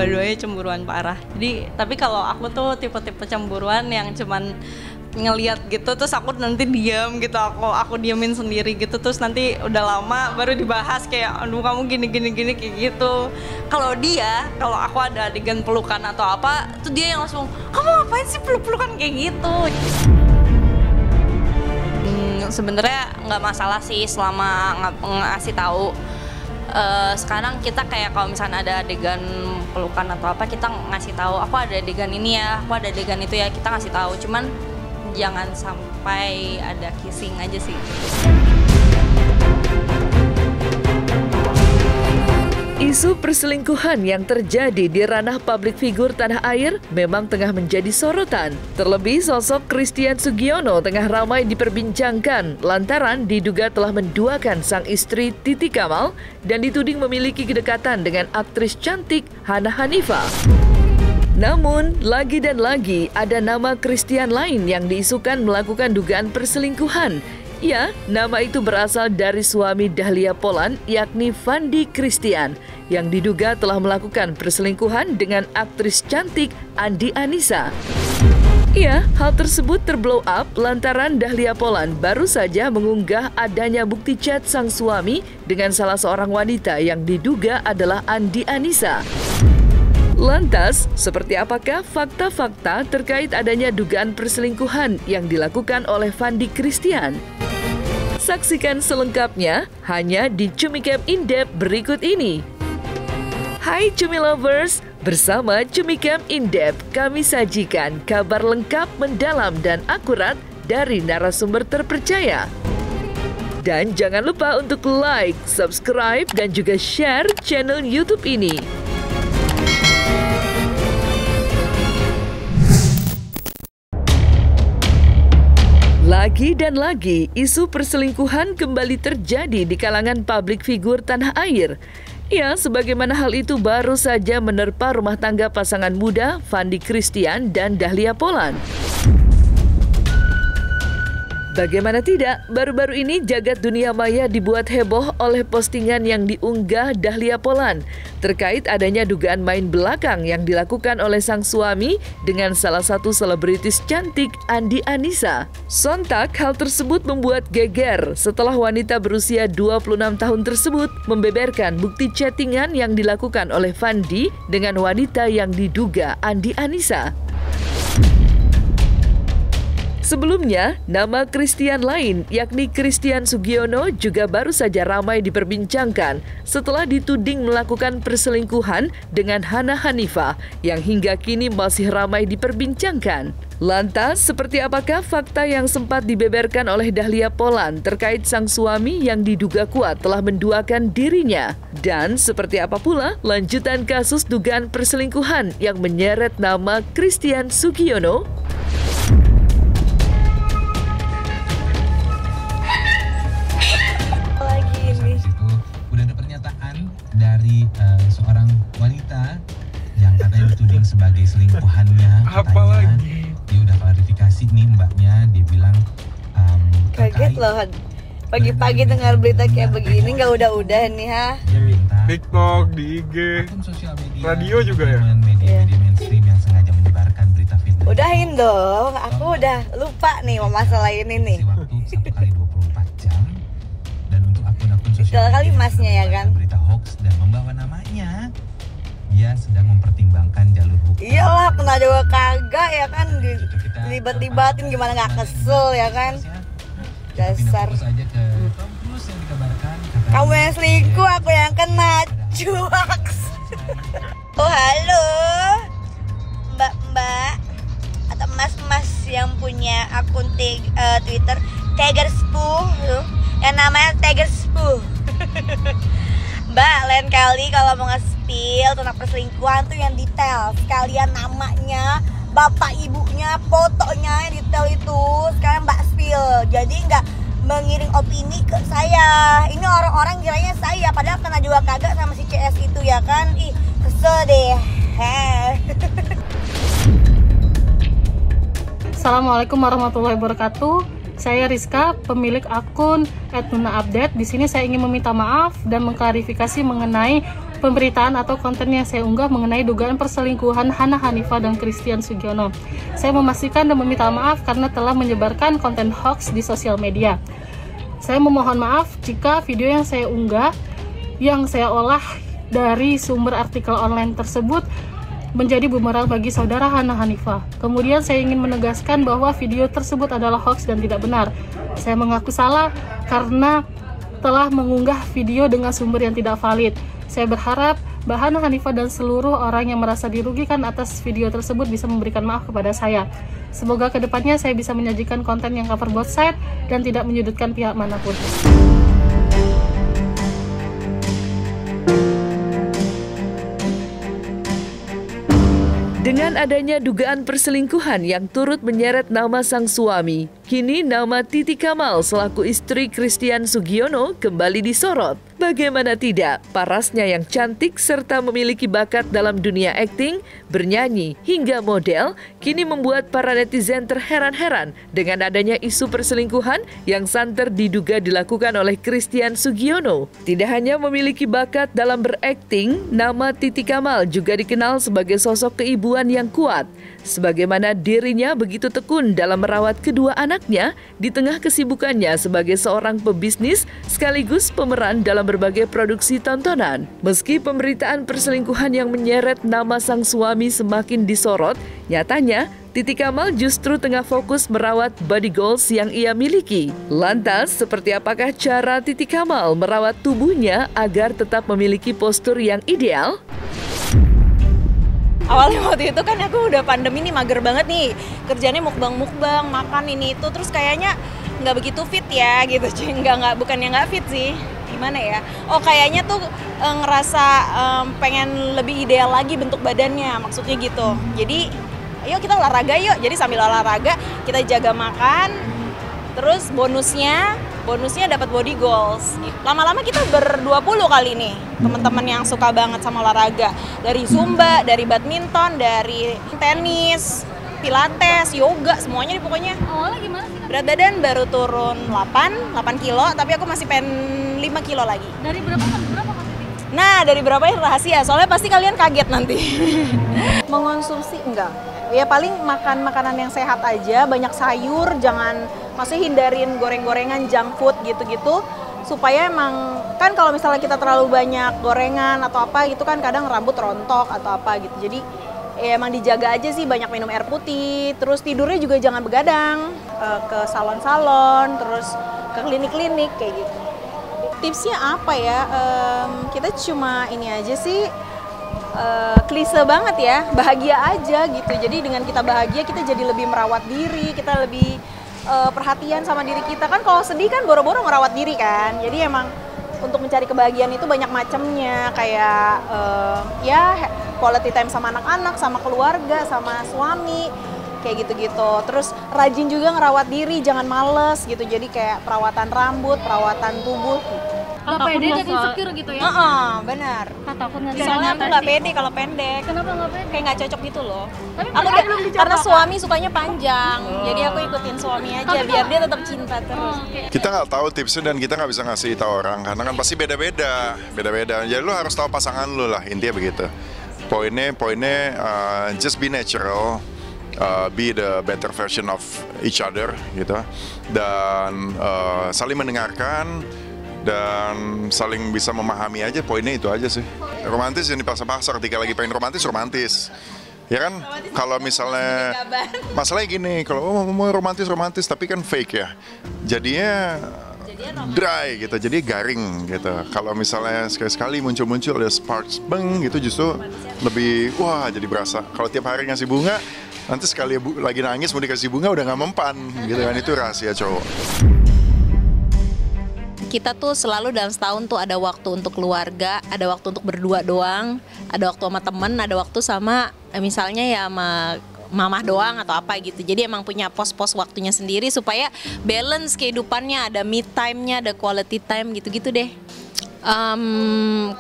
dua-duanya cemburuan parah. Jadi tapi kalau aku tuh tipe-tipe cemburuan yang cuman ngelihat gitu terus aku nanti diam gitu, aku diamin sendiri gitu, terus nanti udah lama baru dibahas kayak aduh kamu gini kayak gitu. Kalau aku ada adegan pelukan atau apa tuh dia yang langsung kamu ngapain sih peluk-pelukan kayak gitu. Sebenarnya nggak masalah sih selama ngasih tahu. Sekarang kita kayak kalau misalnya ada adegan pelukan atau apa kita ngasih tahu aku ada adegan ini ya, aku ada adegan itu ya, kita ngasih tahu, cuman jangan sampai ada kissing aja sih. Isu perselingkuhan yang terjadi di ranah publik figur tanah air memang tengah menjadi sorotan. Terlebih sosok Christian Sugiono tengah ramai diperbincangkan lantaran diduga telah menduakan sang istri Titi Kamal dan dituding memiliki kedekatan dengan aktris cantik Hana Hanifah. Namun, lagi dan lagi ada nama Christian lain yang diisukan melakukan dugaan perselingkuhan. Ya, nama itu berasal dari suami Dahlia Poland, yakni Fandi Christian, yang diduga telah melakukan perselingkuhan dengan aktris cantik Andi Anissa. Ya, hal tersebut terblow up lantaran Dahlia Poland baru saja mengunggah adanya bukti chat sang suami dengan salah seorang wanita yang diduga adalah Andi Anissa. Lantas, seperti apakah fakta-fakta terkait adanya dugaan perselingkuhan yang dilakukan oleh Fandi Christian? Saksikan selengkapnya hanya di Cumi Camp In-Depth berikut ini. Hai Cumi Lovers, bersama Cumi Camp In-Depth kami sajikan kabar lengkap, mendalam, dan akurat dari narasumber terpercaya. Dan jangan lupa untuk like, subscribe, dan juga share channel YouTube ini. Lagi dan lagi, isu perselingkuhan kembali terjadi di kalangan publik figur tanah air. Ya, sebagaimana hal itu baru saja menerpa rumah tangga pasangan muda Fandi Christian dan Dahlia Poland. Bagaimana tidak, baru-baru ini jagat dunia maya dibuat heboh oleh postingan yang diunggah Dahlia Poland terkait adanya dugaan main belakang yang dilakukan oleh sang suami dengan salah satu selebritis cantik Andi Anissa. Sontak hal tersebut membuat geger setelah wanita berusia 26 tahun tersebut membeberkan bukti chattingan yang dilakukan oleh Fandi dengan wanita yang diduga Andi Anissa. Sebelumnya, nama Christian lain yakni Christian Sugiono juga baru saja ramai diperbincangkan setelah dituding melakukan perselingkuhan dengan Hana Hanifah yang hingga kini masih ramai diperbincangkan. Lantas, seperti apakah fakta yang sempat dibeberkan oleh Dahlia Poland terkait sang suami yang diduga kuat telah menduakan dirinya? Dan seperti apa pula lanjutan kasus dugaan perselingkuhan yang menyeret nama Christian Sugiono? Dari seorang wanita yang katanya dituding sebagai selingkuhannya. Apalagi dia udah klarifikasi nih mbaknya, dia bilang kaget loh pagi-pagi dengar berita kayak begini, nggak udah nih ha. Dia minta TikTok, di IG, sosial media, radio juga ya, media mainstream yang sengaja menyebarkan berita fitnah. Udahin dong, aku udah lupa nih mau masalah ini nih. Waktu 1 kali 24 jam dan untuk akun-akun sosial media kali masnya ya kan berita hoax dan membawa namanya, dia sedang mempertimbangkan jalur hukum. Iyalah, kena juga kagak ya kan, dilibat-libatin gimana nggak kesel ya kan. Dasar aja ke Tom Cruise yang dikabarkan kamu yang selingkuh, aku yang kena cuak. Oh halo mbak-mbak atau mas-mas yang punya akun Twitter Tigerspuh yang namanya Tigerspuh. Mbak, lain kali kalau mau nge-spill tentang perselingkuhan tuh yang detail sekalian, namanya, bapak ibunya, fotonya yang detail itu sekarang Mbak spill. Jadi nggak mengiring opini ke saya. Ini orang-orang kiranya saya, padahal kena juga kagak sama si CS itu ya kan. Ih, kesel deh. Assalamualaikum warahmatullahi wabarakatuh. Saya Rizka, pemilik akun @nuna_update. Di sini saya ingin meminta maaf dan mengklarifikasi mengenai pemberitaan atau konten yang saya unggah mengenai dugaan perselingkuhan Hana Hanifah dan Christian Sugiono. Saya memastikan dan meminta maaf karena telah menyebarkan konten hoax di sosial media. Saya memohon maaf jika video yang saya unggah, yang saya olah dari sumber artikel online tersebut menjadi bumerang bagi saudara Hana Hanifah. Kemudian saya ingin menegaskan bahwa video tersebut adalah hoax dan tidak benar. Saya mengaku salah karena telah mengunggah video dengan sumber yang tidak valid. Saya berharap Mbak Hana Hanifah dan seluruh orang yang merasa dirugikan atas video tersebut bisa memberikan maaf kepada saya. Semoga kedepannya saya bisa menyajikan konten yang cover both side dan tidak menyudutkan pihak manapun. Dengan adanya dugaan perselingkuhan yang turut menyeret nama sang suami, kini nama Titi Kamal selaku istri Christian Sugiono kembali disorot. Bagaimana tidak, parasnya yang cantik serta memiliki bakat dalam dunia akting, bernyanyi, hingga model, kini membuat para netizen terheran-heran dengan adanya isu perselingkuhan yang santer diduga dilakukan oleh Christian Sugiono. Tidak hanya memiliki bakat dalam berakting, nama Titi Kamal juga dikenal sebagai sosok keibuan yang kuat. Sebagaimana dirinya begitu tekun dalam merawat kedua anaknya di tengah kesibukannya sebagai seorang pebisnis sekaligus pemeran dalam berbagai produksi tontonan. Meski pemberitaan perselingkuhan yang menyeret nama sang suami semakin disorot, nyatanya Titi Kamal justru tengah fokus merawat body goals yang ia miliki. Lantas, seperti apakah cara Titi Kamal merawat tubuhnya agar tetap memiliki postur yang ideal? Awalnya waktu itu kan aku udah pandemi nih, mager banget nih, kerjanya mukbang, makan ini itu, terus kayaknya nggak begitu fit ya gitu, bukannya nggak fit sih, gimana ya? Oh kayaknya tuh ngerasa pengen lebih ideal lagi bentuk badannya, maksudnya gitu. Jadi ayo kita olahraga yuk, jadi sambil olahraga kita jaga makan, terus bonusnya dapat body goals. Lama-lama kita ber-20 kali nih teman-teman yang suka banget sama olahraga, dari zumba, dari badminton, dari tenis, pilates, yoga, semuanya nih pokoknya. Awalnya gimana sih? Berat badan baru turun 8 kilo, tapi aku masih pengen 5 kilo lagi. Dari berapa sampai berapa Mas Titi? Nah, dari berapa ini rahasia, soalnya pasti kalian kaget nanti. Mengonsumsi enggak. Ya paling makan makanan yang sehat aja, banyak sayur, maksudnya hindarin goreng-gorengan, junk food gitu-gitu. Supaya emang, kan kalau misalnya kita terlalu banyak gorengan atau apa gitu kan kadang rambut rontok atau apa gitu. Jadi ya emang dijaga aja sih, banyak minum air putih, terus tidurnya juga jangan begadang, ke salon-salon, terus ke klinik-klinik kayak gitu. Tipsnya apa ya, kita cuma ini aja sih, klise banget ya, bahagia aja gitu. Jadi dengan kita bahagia kita jadi lebih merawat diri, kita lebih perhatian sama diri kita. Kan kalau sedih kan boro-boro ngerawat diri kan. Jadi emang untuk mencari kebahagiaan itu banyak macamnya, kayak ya quality time sama anak-anak, sama keluarga, sama suami, kayak gitu-gitu. Terus rajin juga ngerawat diri, jangan males gitu. Jadi kayak perawatan rambut, perawatan tubuh gitu. Kalau pede jadi insecure gitu ya? Benar. Takut nggak Soalnya aku nggak pede kalau pendek. Kenapa nggak pede? Kayak nggak cocok gitu loh. Tapi Aku padahal belum dicoba, karena Kak. suami sukanya panjang, jadi aku ikutin suami aja biar dia tetap cinta terus. Kita nggak tahu tipsnya dan kita nggak bisa ngasih tahu orang karena kan pasti beda-beda. Jadi lu harus tahu pasangan lu lah, intinya begitu. Poinnya just be natural. Be the better version of each other gitu, dan saling mendengarkan dan saling bisa memahami aja, poinnya itu aja sih. Romantis yang dipaksa-paksa, ketika lagi pengen romantis ya kan. Kalau misalnya masalahnya gini, kalau mau romantis tapi kan fake ya, jadinya dry gitu, jadi garing gitu. Kalau misalnya sekali-sekali muncul ada sparks beng gitu, justru lebih wah jadi berasa. Kalau tiap hari ngasih bunga, nanti sekali lagi nangis mau dikasih bunga udah nggak mempan gitu kan. Itu rahasia cowok. Kita tuh selalu dalam setahun tuh ada waktu untuk keluarga, ada waktu untuk berdua doang, ada waktu sama temen, ada waktu sama misalnya ya sama mamah doang atau apa gitu. Jadi emang punya pos-pos waktunya sendiri supaya balance kehidupannya, ada me time-nya, ada quality time gitu-gitu deh.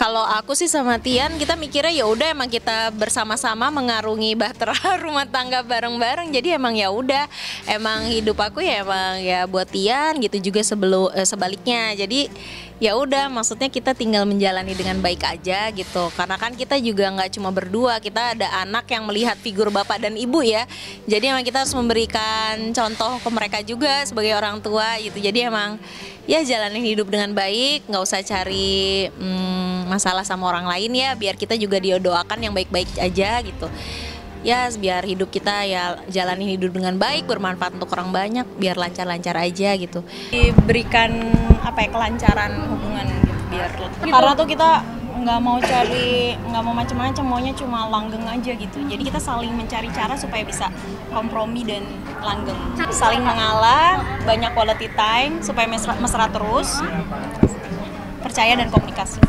Kalau aku sih sama Tian, kita mikirnya ya udah emang kita bersama-sama mengarungi bahtera rumah tangga bareng-bareng. Jadi emang ya udah, emang hidup aku ya emang ya buat Tian gitu juga sebaliknya. Jadi ya udah, maksudnya kita tinggal menjalani dengan baik aja gitu. Karena kan kita juga nggak cuma berdua, kita ada anak yang melihat figur bapak dan ibu ya. Jadi emang kita harus memberikan contoh ke mereka juga sebagai orang tua gitu. Jadi emang ya jalanin hidup dengan baik, nggak usah cari masalah sama orang lain ya. Biar kita juga doakan yang baik-baik aja gitu. Ya biar hidup kita ya jalanin hidup dengan baik, bermanfaat untuk orang banyak, biar lancar-lancar aja gitu. Diberikan apa ya, kelancaran hubungan gitu, biar karena tuh kita nggak mau macam-macam, maunya cuma langgeng aja gitu. Jadi kita saling mencari cara supaya bisa kompromi dan langgeng, saling mengalah, banyak quality time supaya mesra terus, percaya dan komunikasi.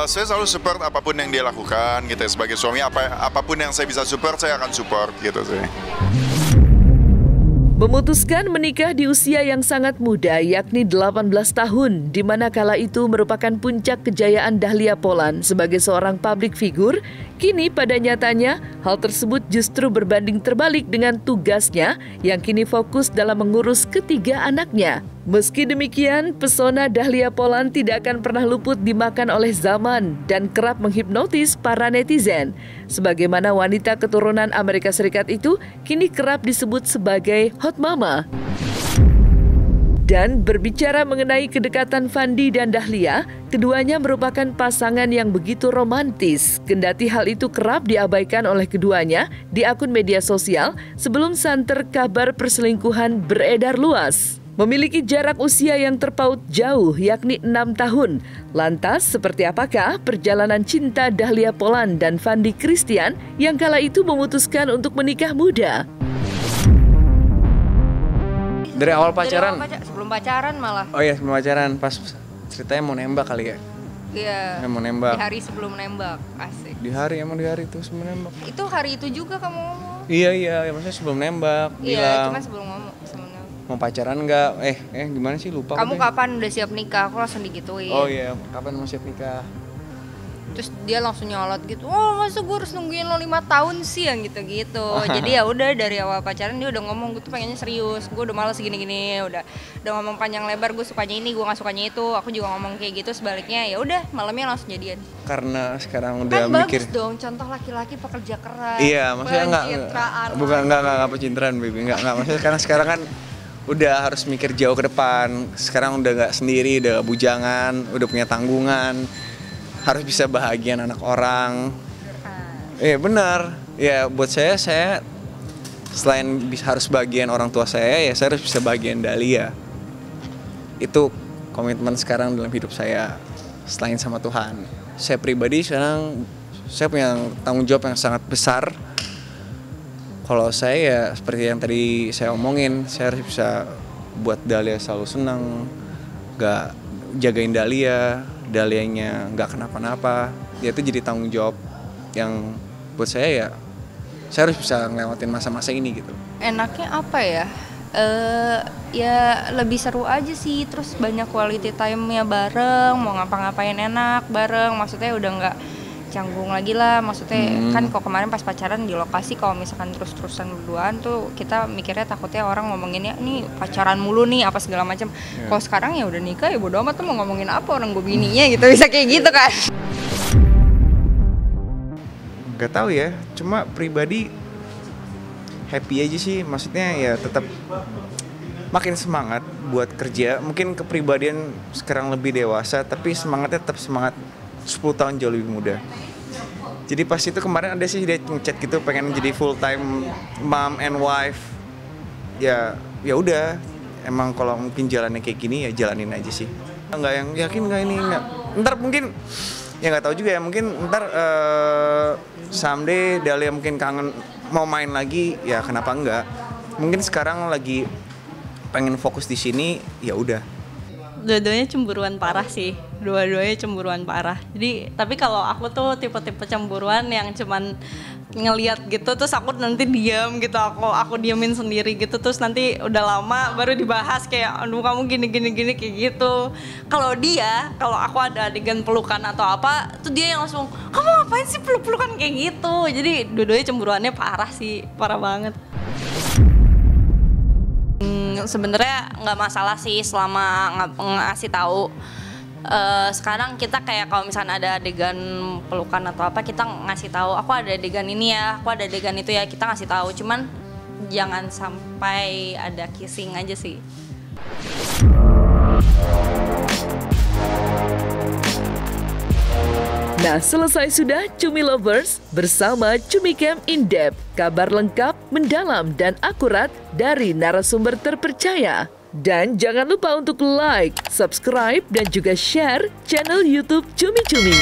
Saya selalu support apapun yang dia lakukan gitu ya. Sebagai suami, apapun yang saya bisa support, saya akan support gitu sih. Memutuskan menikah di usia yang sangat muda, yakni 18 tahun, di mana kala itu merupakan puncak kejayaan Dahlia Poland sebagai seorang public figure. Kini pada nyatanya, hal tersebut justru berbanding terbalik dengan tugasnya yang kini fokus dalam mengurus ketiga anaknya. Meski demikian, pesona Dahlia Poland tidak akan pernah luput dimakan oleh zaman dan kerap menghipnotis para netizen. Sebagaimana wanita keturunan Amerika Serikat itu kini kerap disebut sebagai hot mama. Dan berbicara mengenai kedekatan Fandi dan Dahlia, keduanya merupakan pasangan yang begitu romantis. Kendati hal itu kerap diabaikan oleh keduanya di akun media sosial sebelum santer kabar perselingkuhan beredar luas. Memiliki jarak usia yang terpaut jauh, yakni 6 tahun. Lantas, seperti apakah perjalanan cinta Dahlia Poland dan Fandi Christian yang kala itu memutuskan untuk menikah muda? Dari awal pacaran? Sebelum pacaran malah. Oh iya, sebelum pacaran. Pas ceritanya mau nembak kali ya? Iya. Mau nembak. Di hari sebelum nembak, asik. Di hari itu sebelum nembak. Itu hari itu juga kamu ngomong. Iya, maksudnya sebelum nembak. Iya, bilang, cuma sebelum ngomong. Mau pacaran nggak? Gimana sih, lupa. Kamu kapan udah siap nikah? Aku langsung digituin. Oh iya, kapan mau siap nikah? Terus dia langsung nyolot gitu, oh masa gue harus nungguin lo 5 tahun sih yang gitu-gitu. Jadi ya udah dari awal pacaran dia udah ngomong gue tuh pengennya serius, gue udah malas gini-gini, udah ngomong panjang lebar gue sukanya ini, gue nggak sukanya itu. Aku juga ngomong kayak gitu, sebaliknya ya udah malamnya langsung jadian. Karena sekarang udah kan mikir. Bagus dong, contoh laki-laki pekerja keras. Iya, maksudnya nggak pencitraan, baby, nggak maksudnya karena sekarang kan udah harus mikir jauh ke depan. Sekarang udah nggak sendiri, udah bujangan, udah punya tanggungan. Harus bisa bahagian anak orang. Benar. Ya buat saya selain harus bahagian orang tua saya, ya saya harus bisa bahagian Dahlia. Itu komitmen sekarang dalam hidup saya selain sama Tuhan. Saya pribadi sekarang saya punya tanggung jawab yang sangat besar. Kalau saya ya seperti yang tadi saya omongin, saya harus bisa buat Dahlia selalu senang, gak jagain Dahlianya nggak kenapa-napa. Ya itu jadi tanggung jawab yang buat saya ya saya harus bisa ngelewatin masa-masa ini gitu. Enaknya apa ya? Ya lebih seru aja sih, terus banyak quality time-nya bareng, mau ngapa-ngapain enak bareng, maksudnya udah nggak canggung lagi lah, maksudnya kan kok kemarin pas pacaran di lokasi kalau misalkan terus-terusan berduaan tuh kita mikirnya takutnya orang ngomonginnya nih pacaran mulu nih apa segala macam. Kalau sekarang ya udah nikah ya bodo amat tuh mau ngomongin apa orang gue bininya gitu, bisa kayak gitu kan. Gak tahu ya, cuma pribadi happy aja sih, maksudnya ya tetap makin semangat buat kerja. Mungkin kepribadian sekarang lebih dewasa tapi semangatnya tetap semangat 10 tahun jauh lebih muda. Jadi pas itu kemarin ada sih dia ngechat gitu pengen jadi full time mom and wife. Ya udah, emang kalau mungkin jalannya kayak gini ya jalanin aja sih. Enggak yang yakin enggak ini enggak. Ntar mungkin ya nggak tahu juga ya, mungkin ntar someday Dahlia mungkin kangen mau main lagi, ya kenapa enggak. Mungkin sekarang lagi pengen fokus di sini, ya udah. Dua-duanya cemburuan parah sih, dua-duanya cemburuan parah. Jadi tapi kalau aku tuh tipe-tipe cemburuan yang cuman ngelihat gitu terus aku nanti diam gitu, aku diamin sendiri gitu, terus nanti udah lama baru dibahas kayak aduh kamu gini kayak gitu. Kalau aku ada adegan pelukan atau apa tuh dia yang langsung kamu ngapain sih peluk-pelukan kayak gitu. Jadi dua-duanya cemburuannya parah sih, parah banget. Sebenarnya nggak masalah sih selama ngasih tahu sekarang kita kayak kalau misalnya ada adegan pelukan atau apa, kita ngasih tahu aku ada adegan ini ya, aku ada adegan itu ya, kita ngasih tahu. Cuman jangan sampai ada kissing aja sih. Nah, selesai sudah Cumi Lovers bersama Cumi Camp In-Depth. Kabar lengkap, mendalam, dan akurat dari narasumber terpercaya. Dan jangan lupa untuk like, subscribe, dan juga share channel YouTube Cumi Cumi.